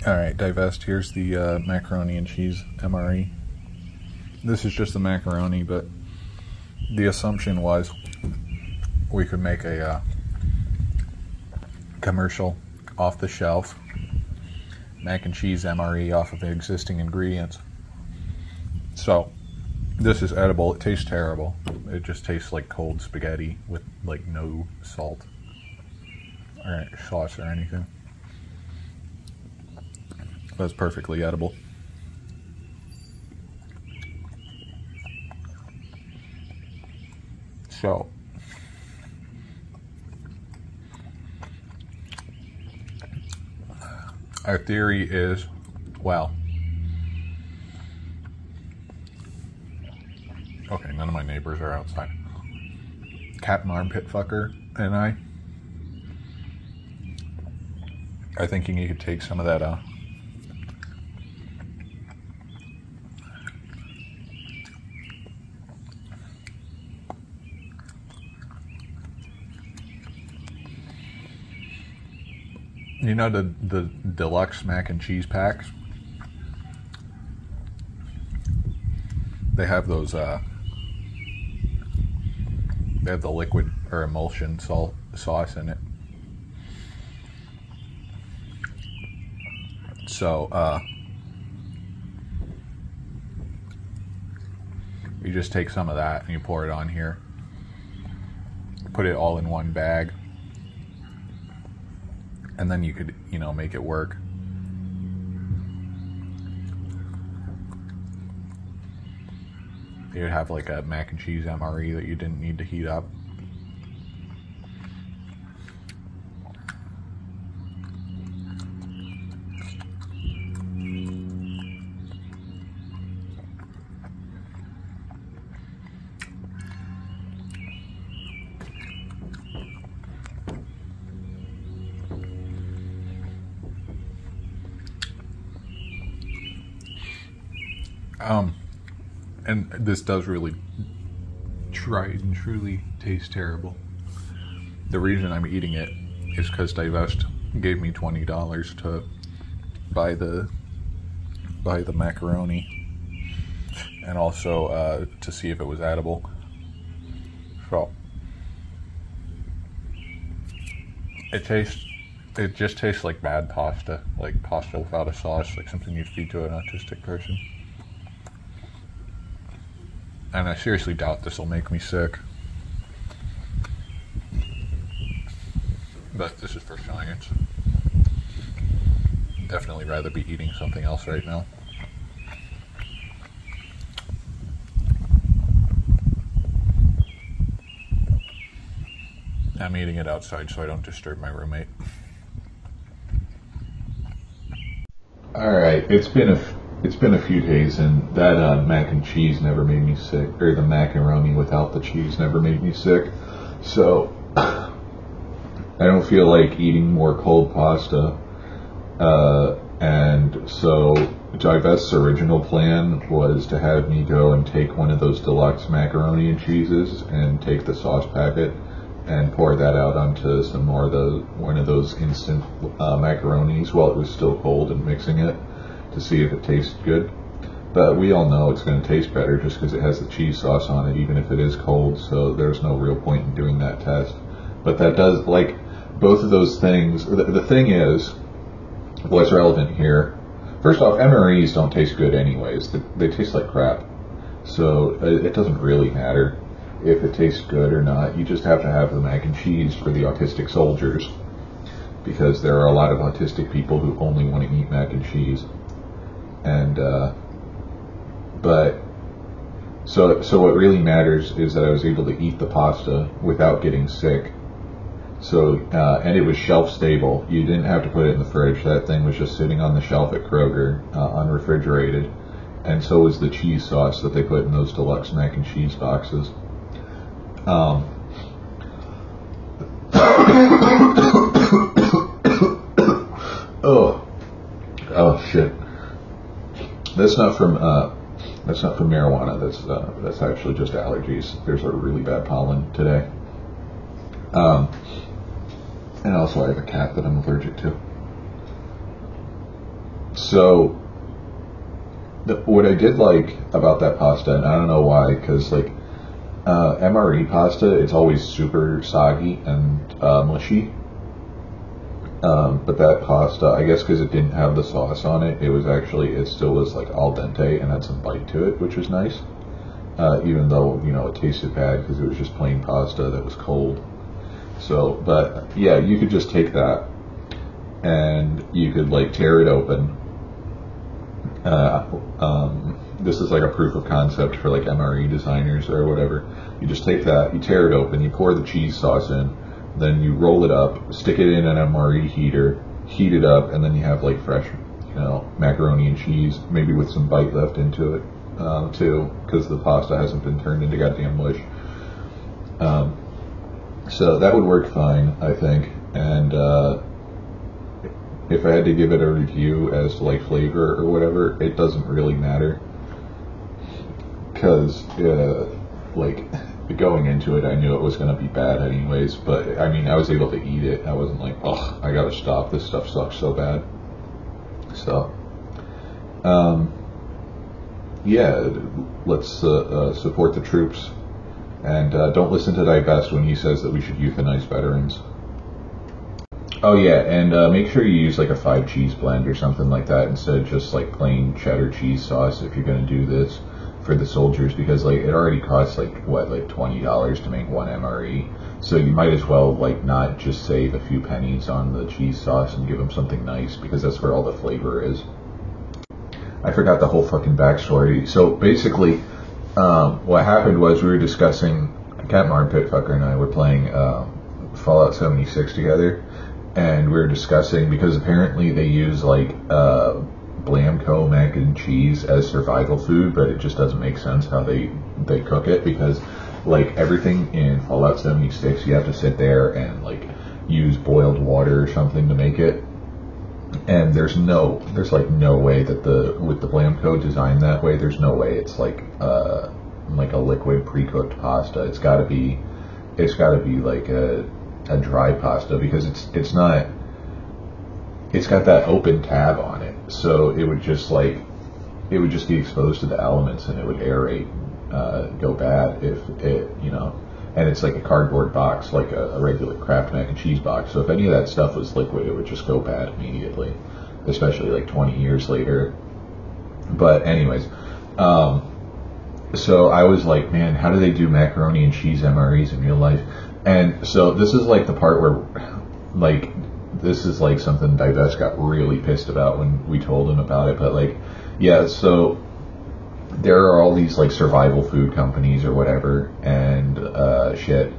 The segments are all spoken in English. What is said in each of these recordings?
Alright, divest. Here's the macaroni and cheese MRE. This is just the macaroni, but the assumption was we could make a commercial off-the-shelf mac and cheese MRE off of the existing ingredients. So this is edible. It tastes terrible. It just tastes like cold spaghetti with like no salt or sauce or anything. That's perfectly edible. So our theory is, well, okay, none of my neighbors are outside. Captain Armpit Fucker and I are thinking you could take some of that you know the deluxe mac and cheese packs? They have those, they have the liquid or emulsion sauce in it. So, you just take some of that and you pour it on here. Put it all in one bag. And then you could, you know, make it work. You'd have like a mac and cheese MRE that you didn't need to heat up. And this does really tried and truly taste terrible. The reason I'm eating it is because Divest gave me $20 to buy the macaroni, and also to see if it was edible. So it just tastes like bad pasta, like pasta without a sauce, like something you'd feed to an autistic person. And I seriously doubt this will make me sick. But this is for science. Definitely rather be eating something else right now. I'm eating it outside so I don't disturb my roommate. Alright, it's been a few days, and that mac and cheese never made me sick, or the macaroni without the cheese never made me sick. So I don't feel like eating more cold pasta. And so Divest's original plan was to have me go and take one of those deluxe macaroni and cheeses and take the sauce packet and pour that out onto some more of one of those instant macaronis while it was still cold, and mixing it to see if it tastes good. But we all know it's going to taste better just because it has the cheese sauce on it, even if it is cold, so there's no real point in doing that test. But that does, like, both of those things, the thing is, what's relevant here, first off, MREs don't taste good anyways. They taste like crap. So it doesn't really matter if it tastes good or not. You just have to have the mac and cheese for the autistic soldiers, because there are a lot of autistic people who only want to eat mac and cheese. And so what really matters is that I was able to eat the pasta without getting sick. So and it was shelf stable. You didn't have to put it in the fridge. That thing was just sitting on the shelf at Kroger, unrefrigerated. And so was the cheese sauce that they put in those deluxe mac and cheese boxes. Oh shit. That's not from marijuana. That's actually just allergies. There's a really bad pollen today. And also I have a cat that I'm allergic to. So what I did like about that pasta, and I don't know why, because like MRE pasta, it's always super soggy and mushy. But that pasta, I guess because it didn't have the sauce on it, it still was like al dente and had some bite to it, which was nice. Even though, it tasted bad because it was just plain pasta that was cold. So, but yeah, you could just take that and you could like tear it open. This is like a proof of concept for like MRE designers or whatever. You just take that, you tear it open, you pour the cheese sauce in, then you roll it up, stick it in an MRE heater, heat it up, and then you have like fresh, macaroni and cheese, maybe with some bite left into it too, because the pasta hasn't been turned into goddamn mush. So that would work fine, I think. And if I had to give it a review as to like flavor or whatever, it doesn't really matter, because like going into it, I knew it was going to be bad anyways. But I mean, I was able to eat it. I wasn't like, oh, I gotta stop. This stuff sucks so bad. So, yeah, let's support the troops, and don't listen to Divest when he says that we should euthanize veterans. Oh yeah, and make sure you use like a 5 cheese blend or something like that instead of just like plain cheddar cheese sauce if you're going to do this for the soldiers, because like it already costs like $20 to make one MRE, so you might as well like not just save a few pennies on the cheese sauce and give them something nice, because that's where all the flavor is. I forgot the whole fucking backstory. So basically, what happened was we were discussing, Captain Armpit Fucker and I were playing Fallout 76 together, and we were discussing, because apparently they use like Blamco mac and cheese as survival food, but it just doesn't make sense how they cook it, because like everything in Fallout 76 you have to sit there and like use boiled water or something to make it, and there's like no way that with the Blamco designed that way, there's no way it's like a liquid pre-cooked pasta. It's got to be like a dry pasta, because it's not, it's got that open tab on it, so it would just be exposed to the elements and it would aerate, go bad if it, and it's like a cardboard box, like a regular Kraft mac and cheese box, so if any of that stuff was liquid, it would just go bad immediately, especially like 20 years later. But anyways, so I was like, man, how do they do macaroni and cheese MREs in real life? And so this is like the part where, like, this is like something Divest got really pissed about when we told him about it. But like, yeah, so there are all these like survival food companies or whatever and shit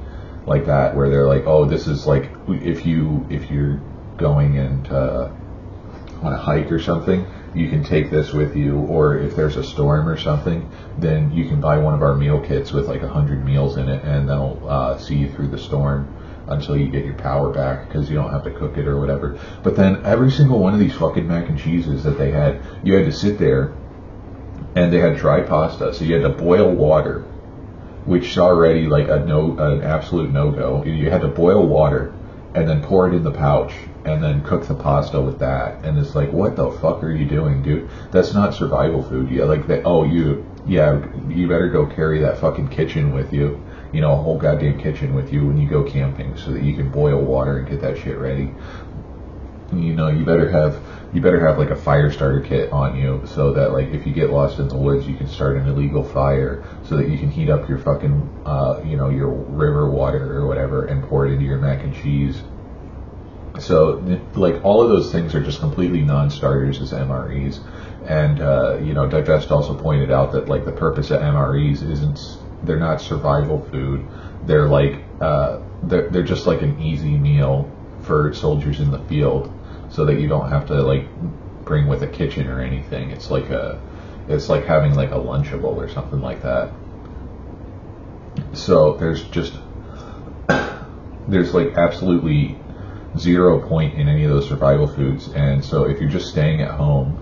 like that, where they're like, oh, this is like, if you're going and on a hike or something, you can take this with you, or if there's a storm or something, then you can buy one of our meal kits with like 100 meals in it, and they'll see you through the storm until you get your power back, because you don't have to cook it or whatever. But then every single one of these fucking mac and cheeses that they had, you had to sit there, and they had dry pasta, so you had to boil water, which is already like an absolute no-go. You had to boil water and then pour it in the pouch and then cook the pasta with that. And it's like, what the fuck are you doing, dude? That's not survival food. Yeah, like that. Oh, you better go carry that fucking kitchen with you, a whole goddamn kitchen with you when you go camping, so that you can boil water and get that shit ready. You better have like a fire starter kit on you, so that like if you get lost in the woods, you can start an illegal fire, so that you can heat up your fucking your river water or whatever and pour it into your mac and cheese. So like all of those things are just completely non-starters as MREs. And Divest also pointed out that like the purpose of MREs they're not survival food. They're like they're just like an easy meal for soldiers in the field, so that you don't have to like bring with a kitchen or anything. It's like having like a Lunchable or something like that. So there's like absolutely 0 point in any of those survival foods. And so if you're just staying at home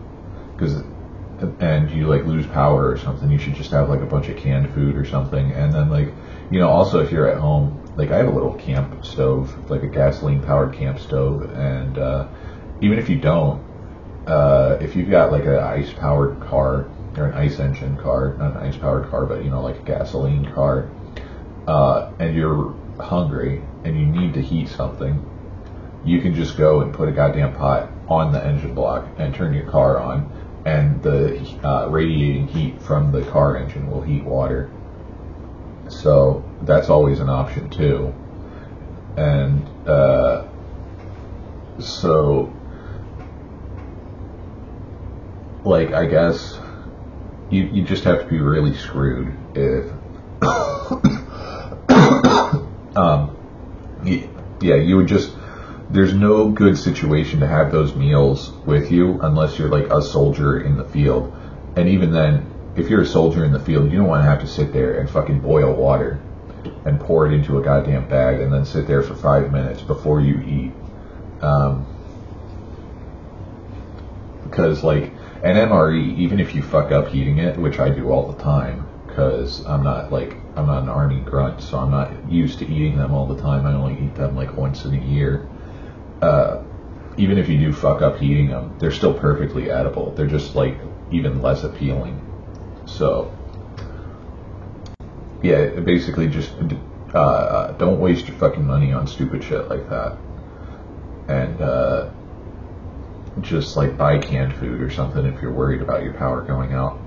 and you like lose power or something, you should just have like a bunch of canned food or something. And then like, also if you're at home, like I have a little camp stove, like a gasoline powered camp stove, and even if you don't, if you've got like an ice-powered car, or an ice engine car, not an ice-powered car, but like a gasoline car, and you're hungry and you need to heat something, you can just go and put a goddamn pot on the engine block and turn your car on, and the radiating heat from the car engine will heat water. So that's always an option too. And so, like, I guess you just have to be really screwed if yeah, you would just, there's no good situation to have those meals with you unless you're like a soldier in the field. And even then, if you're a soldier in the field, you don't want to have to sit there and fucking boil water and pour it into a goddamn bag and then sit there for 5 minutes before you eat. Because like an MRE, even if you fuck up heating it, which I do all the time, because I'm not an army grunt, so I'm not used to eating them all the time. I only eat them like once in a year. Even if you do fuck up heating them, they're still perfectly edible. They're just like even less appealing. So yeah, basically just don't waste your fucking money on stupid shit like that. And just like buy canned food or something if you're worried about your power going out.